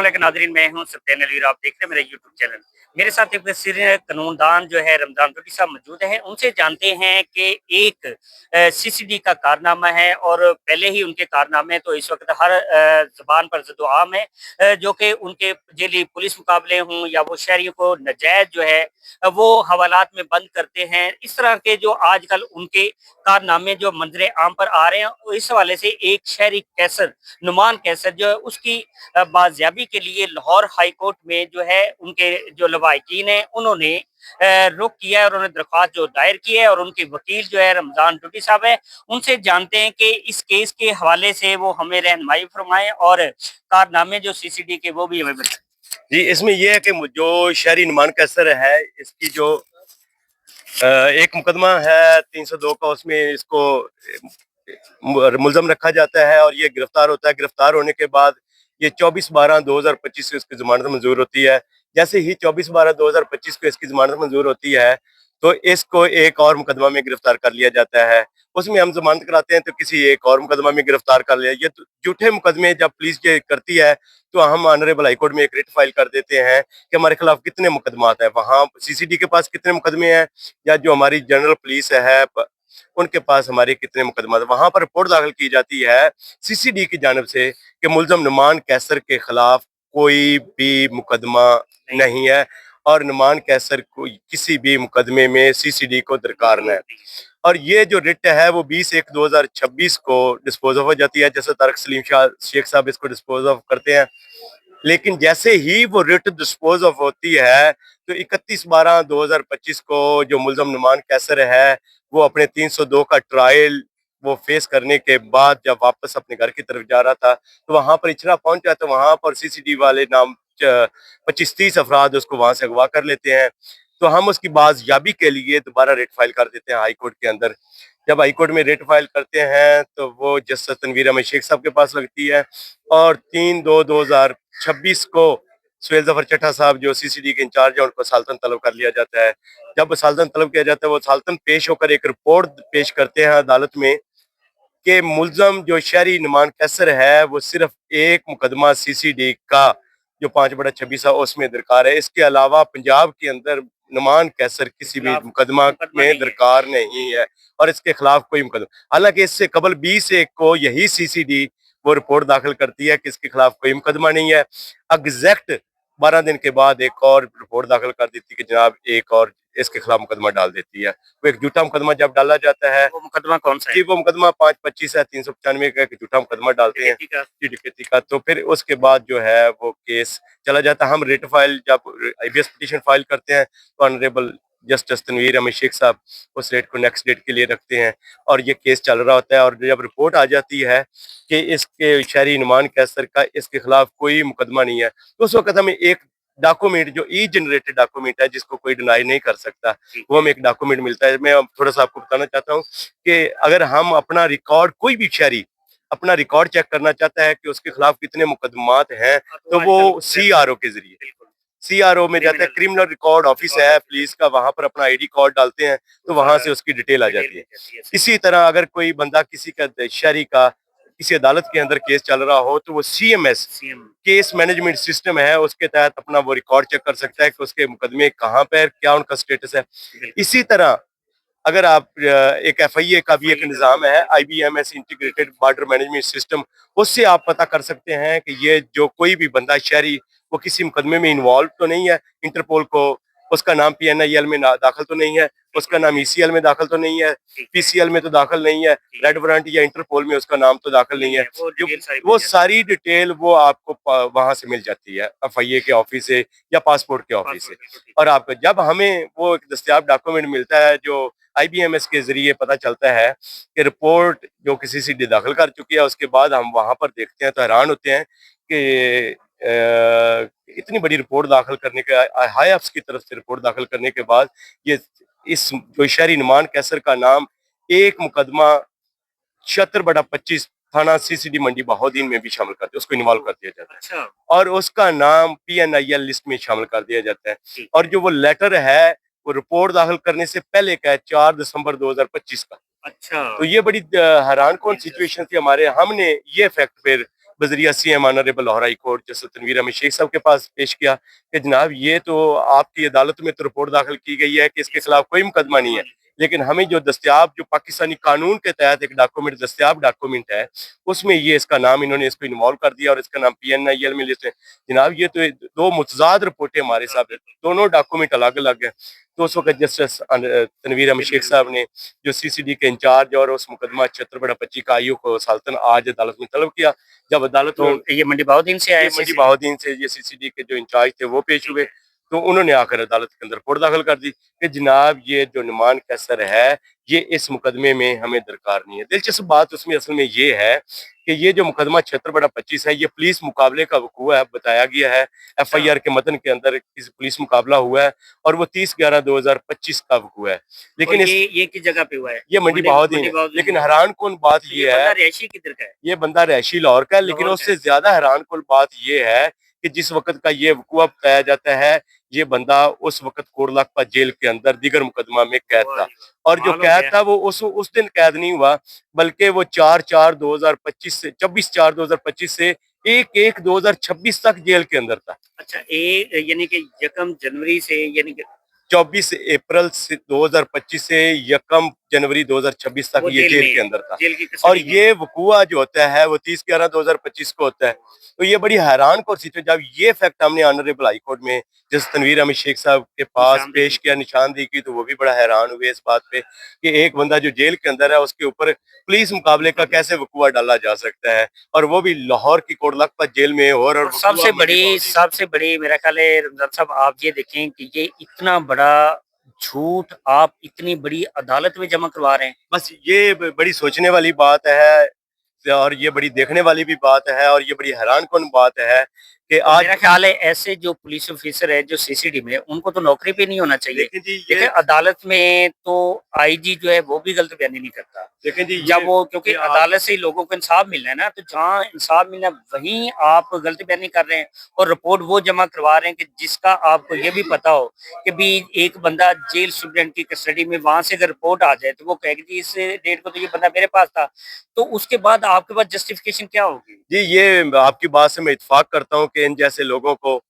लेकिन नादरीन मैं हूं सत्यान अली, आप देख रहे हैं मेरा यूट्यूब चैनल। मेरे साथ एक सीनियर कानूनदान जो है रमजान टोटी साहब मौजूद हैं। उनसे जानते हैं कि एक सीसीडी का कारनामा है और पहले ही उनके कारनामे तो इस वक्त हर जबान पर जदोआम है, जो कि उनके जेली पुलिस मुकाबले हों या वो शहरियों को नजायज जो है वो हवालात में बंद करते हैं। इस तरह के जो आजकल उनके कारनामे जो मंजर आम पर आ रहे हैं, इस हवाले से एक शहरी कैसर नुमान कैसर जो है उसकी बाजियाबी के लिए लाहौर हाई कोर्ट में जो है उनके जो लवाहिकीन हैं उन्होंने रुख किया है और उन्होंने दरख्वास्त जो दायर की है और उनके वकील जो है रमजान टूटी साहब है, उनसे जानते हैं कि इस केस के हवाले से वो हमें रहनुमाई फरमाएं और कारनामे जो सीसीडी के वो भी हमें बताएं। जी, इसमें यह है कि जो शहरी नुमान कैसर है, इसकी जो एक मुकदमा है 302 का, उसमें इसको मुलजम रखा जाता है और ये गिरफ्तार होता है। गिरफ्तार होने के बाद ये 24/12/2025 को इसकी जमानत मंजूर होती है। जैसे ही 24/12/2025 को इसकी जमानत मंजूर होती है तो इसको एक और मुकदमा में गिरफ्तार कर लिया जाता है। उसमें हम जमानत कराते हैं तो किसी एक और मुकदमा में गिरफ्तार कर लिया। ये तो झूठे मुकदमे जब पुलिस ये करती है तो हम ऑनरेबल हाई कोर्ट में एक रिट फाइल कर देते हैं कि हमारे खिलाफ कितने मुकदमात हैं, वहाँ सीसीडी के पास कितने मुकदमे हैं या जो हमारी जनरल पुलिस है उनके पास हमारे कितने मुकदमा। वहां पर रिपोर्ट दाखिल की जाती है सीसीडी की जानब से कि मुलजम नुमान कैसर के खिलाफ कोई भी मुकदमा नहीं है और नुमान कैसर को किसी भी मुकदमे में सीसीडी को दरकार न है। और ये जो रिट है वो 20/1/2026 को डिस्पोज ऑफ हो जाती है। जैसे तारक सलीम शाह शेख साहब इसको डिस्पोज ऑफ करते हैं, लेकिन जैसे ही वो रिट डिस्पोज ऑफ होती है तो 31/12/2025 को जो मुलजम नुमान कैसर है वो अपने 302 का ट्रायल वो फेस करने के बाद जब वापस अपने घर की तरफ जा रहा था तो वहां पर इचरा पहुंचा तो वहां पर सीसीडी वाले नाम 25-30 अफराद उसको वहां से अगवा कर लेते हैं। तो हम उसकी बाजियाबी के लिए दोबारा रेट फाइल कर देते हैं हाई कोर्ट के अंदर। जब हाई कोर्ट में रेट फाइल करते हैं तो वो जस्टिस तनवीर अहमद शेख साहब के पास लगती है और 3/2/2026 को सुहेल जफर चट्टा साहब जो सीसीडी के इंचार्ज है उनको साल्तन तलब कर लिया जाता है। जब साल्तन तलब किया जाता है वो साल्तन पेश होकर एक रिपोर्ट पेश करते हैं अदालत में कि मुलजम जो शहरी नुमान कैसर है वो सिर्फ एक मुकदमा सीसीडी का जो 5/26 है उसमें दरकार है। इसके अलावा पंजाब के अंदर नुमान कैसर किसी भी मुकदमा में दरकार नहीं है और इसके खिलाफ कोई मुकदमा। हालांकि इससे कबल 20/1 को यही सीसीडी वो रिपोर्ट दाखिल करती है कि इसके खिलाफ कोई मुकदमा नहीं है। एग्जैक्ट 12 दिन के बाद एक और रिपोर्ट दाखिल कर देती है कि जनाब एक और इसके खिलाफ मुकदमा डाल देती है। वो एक झूठा मुकदमा जब डाला जाता है, वो मुकदमा कौन सा है? जी वो मुकदमा 5/25 है, 395 का एक झूठा मुकदमा डालते हैं जी डकैती का। तो फिर उसके बाद जो है वो केस चला जाता है। हम रिट फाइल जब हाईबियस पिटीशन फाइल करते हैं तो ऑनरेबल जस्टिस तनवीर अहमद शेख साहब उस डेट को नेक्स्ट डेट के लिए रखते हैं और ये केस चल रहा होता है। और जब रिपोर्ट आ जाती है कि इसके शहरी नुमान कैसर का इसके खिलाफ कोई मुकदमा नहीं है तो उस वक्त हमें एक डॉक्यूमेंट जो ई जनरेटेड डॉक्यूमेंट है जिसको कोई डिनाई नहीं कर सकता, वो हमें एक डॉक्यूमेंट मिलता है। मैं थोड़ा सा आपको बताना चाहता हूँ कि अगर हम अपना रिकॉर्ड, कोई भी शहरी अपना रिकॉर्ड चेक करना चाहता है कि उसके खिलाफ कितने मुकदमात हैं तो वो सीआरओ के जरिए सीआरओ में जाता है, क्रिमिनल रिकॉर्ड ऑफिस है पुलिस का, वहां पर अपना आईडी कार्ड डालते हैं तो वहां से उसकी डिटेल आ जाती है। इसी तरह अगर कोई बंदा किसी का शहरी का किसी अदालत के अंदर केस चल रहा हो तो वो सीएमएस केस मैनेजमेंट सिस्टम है उसके तहत अपना वो रिकॉर्ड चेक कर सकता है कि उसके मुकदमे कहाँ पर क्या उनका स्टेटस है। इसी तरह अगर आप एक एफआईए का भी एक निज़ाम है आईबीएमएस इंटीग्रेटेड बॉर्डर मैनेजमेंट सिस्टम, उससे आप पता कर सकते हैं कि ये जो कोई भी बंदा शहरी वो किसी मुकदमे में इन्वॉल्व तो नहीं है। इंटरपोल को उसका नाम पीएनआईएल में दाखिल तो नहीं है, उसका नाम ईसीएल में दाखिल तो नहीं है, पीसीएल में तो दाखिल नहीं है, रेड वारंट या इंटरपोल में उसका नाम तो दाखिल नहीं है। वो सारी डिटेल वो आपको वहां से मिल जाती है एफआईए के ऑफिस से या पासपोर्ट के ऑफिस से। और आपको जब हमें वो एक दस्तयाब डॉक्यूमेंट मिलता है जो आईबीएमएस के जरिए पता चलता है कि रिपोर्ट जो किसी सीडी दाखिल कर चुकी है, उसके बाद हम वहां पर देखते हैं तो हैरान होते हैं कि इतनी बड़ी रिपोर्ट दाखिल करने के हाई अफ्स की तरफ से रिपोर्ट दाखिल करने के बाद ये इस जो शहरी नुमान कैसर का नाम एक मुकदमा 76/25 थाना सीसीडी मंडी बहाउद्दीन में भी शामिल करते उसको इन्वॉल्व कर दिया जाता है। अच्छा। और उसका नाम पीएनआईएल लिस्ट में शामिल कर दिया जाता है। और जो वो लेटर है वो रिपोर्ट दाखिल करने से पहले का है 4 दिसंबर 2025 का। अच्छा। तो ये बड़ी हैरान कौन सिचुएशन थी हमारे। हमने ये फैक्ट फिर बजरिया CM honourable Lahore high court justice Tanveer Ahmed Sheikh साहब के पास पेश किया कि जनाब ये तो आपकी अदालत में तो रिपोर्ट दाखिल की गई है कि इसके खिलाफ कोई मुकदमा नहीं है, लेकिन हमें जो दस्तियाब जो पाकिस्तानी कानून के तहत एक डॉक्यूमेंट दस्तियाब डॉक्यूमेंट है उसमें ये इसका नाम इन्होंने इसको इन्वॉल्व कर दिया और इसका नाम PNIL में लिस्ट है। जनाब ये तो दो मुतजाद रिपोर्टें हमारे साथ, दोनों डॉक्यूमेंट अलग अलग है। तो उस वक्त जस्टिस तनवीर अहमद शेख साहब ने जो CCD के इंचार्ज और उस मुकदमा 76/25 का आयु को साल्तन आज अदालत में तलब किया। जब अदालत तो ये मंडी बहाउद्दीन से आए, मंडी बहाउद्दीन से ये CCD के जो इंचार्ज थे वो पेश हुए, तो उन्होंने आकर अदालत के अंदर रिपोर्ट दाखिल कर दी कि जनाब ये जो नुमान कैसर है ये इस मुकदमे में हमें दरकार नहीं है। दिलचस्प बात उसमें असल में ये है कि ये जो मुकदमा 76/25 है ये पुलिस मुकाबले का वकूआ है, बताया गया है FIR के मतन के अंदर किसी पुलिस मुकाबला हुआ है और वो 30/11/2025 का वकूआ है। लेकिन ये किस जगह पे हुआ है? ये मंडी बहाउद्दीन है। लेकिन हैरान कौन बात ये है, रैशी किधर का है? ये बंदा रैशी लाहौर का है, लेकिन उससे ज्यादा हैरान कुल बात ये है कि जिस वक्त का ये वकूआ बताया जाता है ये बंदा उस वक्त कोटलाखपा जेल के अंदर दीगर मुकदमा में कैद था और जो कैद था वो उस दिन कैद नहीं हुआ बल्कि वो 4/4/2025 से 24/4/2025 से 1/1/2026 तक जेल के अंदर था। अच्छा, यानी कि 1 जनवरी से यानी कि 24 अप्रैल 2025 से 1 जनवरी 2026 तक ये जेल के अंदर था और ये वकूआ जो होता है वो 30/11/2025 को होता है। तो ये बड़ी हैरान को सिचुएशन, जब ये फैक्ट हमने ऑनरेबल हाई कोर्ट में जिस तनवीर अहमद शेख साहब के पास पेश किया, निशानदेही की, तो वो भी बड़ा हैरान हुए इस बात पे कि एक बंदा जो जेल के अंदर है उसके ऊपर पुलिस मुकाबले का कैसे वकूआ डाला जा सकता है और वो भी लाहौर की कोटलाखपा जेल में। और सबसे बड़ी मेरा ख्याल है रमजान साहब, आप ये देखें कि ये इतना बड़ा झूठ आप इतनी बड़ी अदालत में जमा करवा रहे हैं। बस ये बड़ी सोचने वाली बात है और ये बड़ी देखने वाली भी बात है और ये बड़ी हैरान कौन बात है कि आज मेरा ख्याल है ऐसे जो पुलिस ऑफिसर है जो CCD में, उनको तो नौकरी पे नहीं होना चाहिए। लेकिन अदालत में तो IG जो है वो भी गलत बयानी नहीं करता। देखें जी, जब वो क्योंकि अदालत से ही लोगों को इंसाफ मिलना है ना, तो जहाँ इंसाफ मिलना वहीं आप गलत बयानी कर रहे हैं और रिपोर्ट वो जमा करवा रहे हैं कि जिसका आपको ये भी पता हो कि भी एक बंदा जेल स्टूडेंट की कस्टडी में, वहां से अगर रिपोर्ट आ जाए तो वो कहेगी जी इस डेट को तो ये बंदा मेरे पास था, तो उसके बाद आपके पास जस्टिफिकेशन क्या होगी? जी, ये आपकी बात से मैं इत्तेफाक करता हूँ कि इन जैसे लोगों को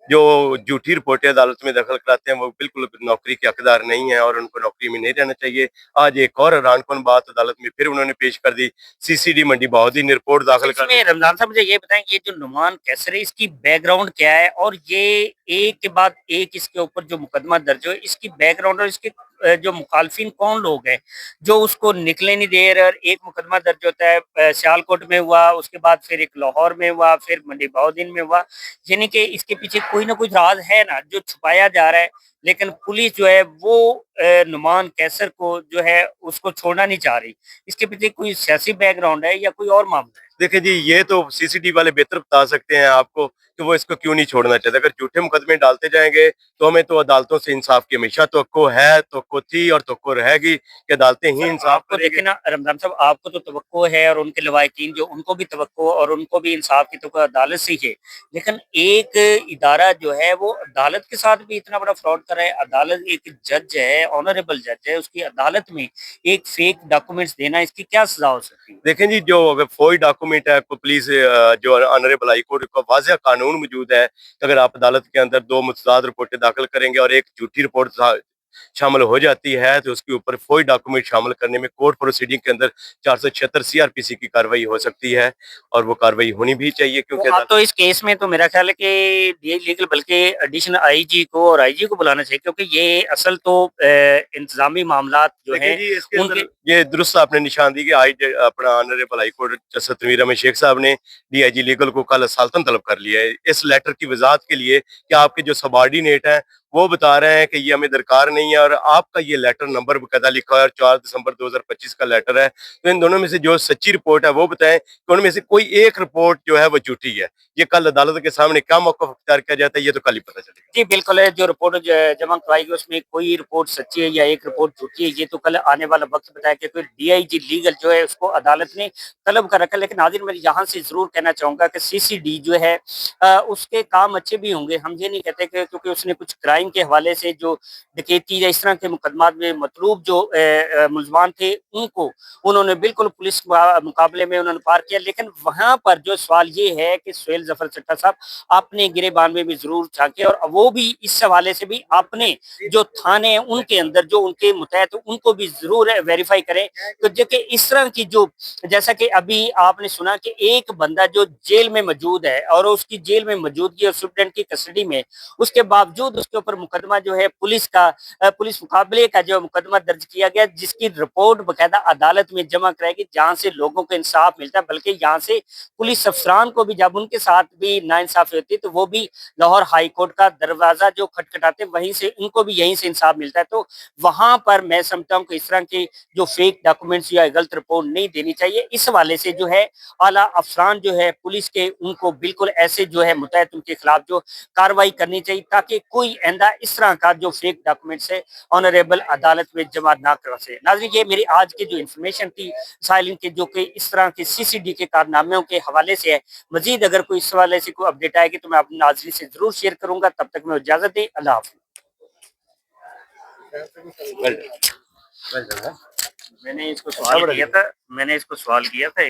जो झूठी रिपोर्टें अदालत में दखल कराते हैं वो बिल्कुल नौकरी के हकदार नहीं है और उनको नौकरी में नहीं रहना चाहिए। आज एक और हैरानकुन बात अदालत में फिर उन्होंने पेश कर दी, CCD मंडी बहाउद्दीन ने रिपोर्ट दाखिल कर दी। रमजान साहब मुझे ये बताएं, ये जो नुमान कैसर है इसकी बैकग्राउंड क्या है और ये एक के बाद एक इसके ऊपर जो मुकदमा दर्ज हो इसकी बैकग्राउंड और इसके जो मुखालफिन कौन लोग हैं जो उसको निकले नहीं दे रहे। और एक मुकदमा दर्ज होता है सियालकोट में हुआ, उसके बाद फिर एक लाहौर में हुआ, फिर मंडी बहाउद्दीन में हुआ, यानी कि इसके पीछे कोई ना कोई राज है ना जो छुपाया जा रहा है। लेकिन पुलिस जो है वो नुमान कैसर को जो है उसको छोड़ना नहीं चाह रही। इसके पीछे कोई सियासी बैकग्राउंड है या कोई और मामला है? देखिए जी, ये तो CCD वाले बेहतर बता सकते हैं आपको कि वो इसको क्यों नहीं छोड़ना चाहते। अगर झूठे मुकदमे डालते जाएंगे तो हमें तो अदालतों से इंसाफ की हमेशा तवक्को है, तवक्को थी और तवक्को रहेगी कि अदालतें ही इंसाफ को देखे ना रमजान साहब, आपको तो तवक्को है और उनके लवाहिकीन जो उनको भी तवक्को और उनको भी इंसाफ की तवक्को अदालत से ही है। लेकिन एक इदारा जो है वो अदालत के साथ भी इतना बड़ा फ्रॉड कर रहा है। अदालत एक जज है, ऑनरेबल जज है, उसकी अदालत में एक फेक डॉक्यूमेंट्स देना, इसकी क्या सजा हो सकती है? देखें जी, जो अगर फौज डॉक्यूमेंट है पुलिस जो ऑनरेबल हाई कोर्ट का वाज़ेह कानून मौजूद है, अगर आप अदालत के अंदर दो मुतज़ाद रिपोर्टें दाखिल करेंगे और एक झूठी रिपोर्ट शामिल हो जाती है तो उसके ऊपर फौज डॉक्यूमेंट शामिल करने में कोर्ट प्रोसीडिंग के अंदर 476 CRPC की कार्रवाई हो सकती है और वो कार्रवाई होनी भी चाहिए क्योंकि तो इस केस में तो मेरा ख्याल है कि ये लीगल बल्कि एडिशनल IG को और IG को बुलाना चाहिए, क्योंकि ये असल तो इंतजामी मामलात जो है उनके ये दुरुस्त आपने निशान दी कि आज अपना honourable high court justice Tanveer Ahmed Sheikh साहब ने DIG लीगल को कल साल्तन तलब कर लिया है इस लेटर की वजाहत के लिए कि आपके जो सबॉर्डिनेट हैं वो बता रहे हैं कि ये हमें दरकार नहीं है और आपका ये लेटर नंबर बकायदा लिखा है और 4 दिसंबर 2025 का लेटर है। तो इन दोनों में से जो सच्ची रिपोर्ट है वो बताएं कि उनमें से कोई एक रिपोर्ट जो है वो झूठी है। ये कल अदालत के सामने क्या मौक़िफ़ अख्तियार किया जाता है ये तो कल ही पता चलेगा। जी बिल्कुल है, जो रिपोर्ट जमा करवाई गई उसमें कोई रिपोर्ट सच्ची है या एक रिपोर्ट झूठी है ये तो कल आने वाला वक्त बताया कि कोई DIG लीगल जो है उसको अदालत ने तलब कर रखा है। लेकिन नाज़रीन मैं यहाँ से जरूर कहना चाहूंगा कि CCD जो है उसके काम अच्छे भी होंगे, हम ये नहीं कहते कि क्योंकि उसने कुछ क्राइम क्राइम के हवाले से जो डकैती या इस तरह के मुकदमात में मतलूब जो मुलजमान थे उनको उन्होंने बिल्कुल पुलिस मुकाबले में उन्होंने पार किया। लेकिन वहाँ पर जो सवाल ये है कि सुहेल जफर चट्टा साहब अपने गिरेबान में भी जरूर झांके और वो भी इस हवाले से भी अपने जो थाने हैं उनके अंदर जो उनके मुतहत उनको भी जरूर वेरीफाई करें। तो देखिए इस तरह की जो जैसा कि अभी आपने सुना कि एक बंदा जो जेल में मौजूद है और उसकी जेल में मौजूदगी और सुप्रीटेंडेंट की कस्टडी में, उसके बावजूद उसके ऊपर मुकदमा जो है पुलिस मुकाबले का जो मुकदमा दर्ज किया गया, जिसकी रिपोर्ट बकायदा अदालत में जमा कराएगी जहां से लोगों को इंसाफ मिलता है। बल्कि यहाँ से पुलिस अफसरान को भी जब उनके साथ भी नाइंसाफी होती है तो वो भी लाहौर हाई कोर्ट का दरवाजा जो खटखटाते वहीं से उनको भी यहीं से इंसाफ मिलता है। तो वहां पर मैं समझता हूँ कि इस तरह के जो फेक डॉक्यूमेंट्स या गलत रिपोर्ट नहीं देनी चाहिए। इस हवाले से जो है आला अफसरान जो है पुलिस के उनको बिल्कुल ऐसे जो है मुतहत उनके खिलाफ जो कार्रवाई करनी चाहिए ताकि कोई आइंदा इस तरह का जो फेक डॉक्यूमेंट्स है ऑनरेबल अदालत में जमा ना करा सके। नाज़रीन ये मेरी आज की जो इन्फॉर्मेशन थी साइलिन के जो कि इस तरह के सीसीडी के कारनामों के हवाले से है। मजीद अगर कोई इस हवाले से कोई अपडेट आएगी तो मैं अपने नाज़रीन से जरूर शेयर करूंगा। तब तक मैं इजाजत दें, अल्लाह हाफ़िज़। मैंने इसको सवाल किया था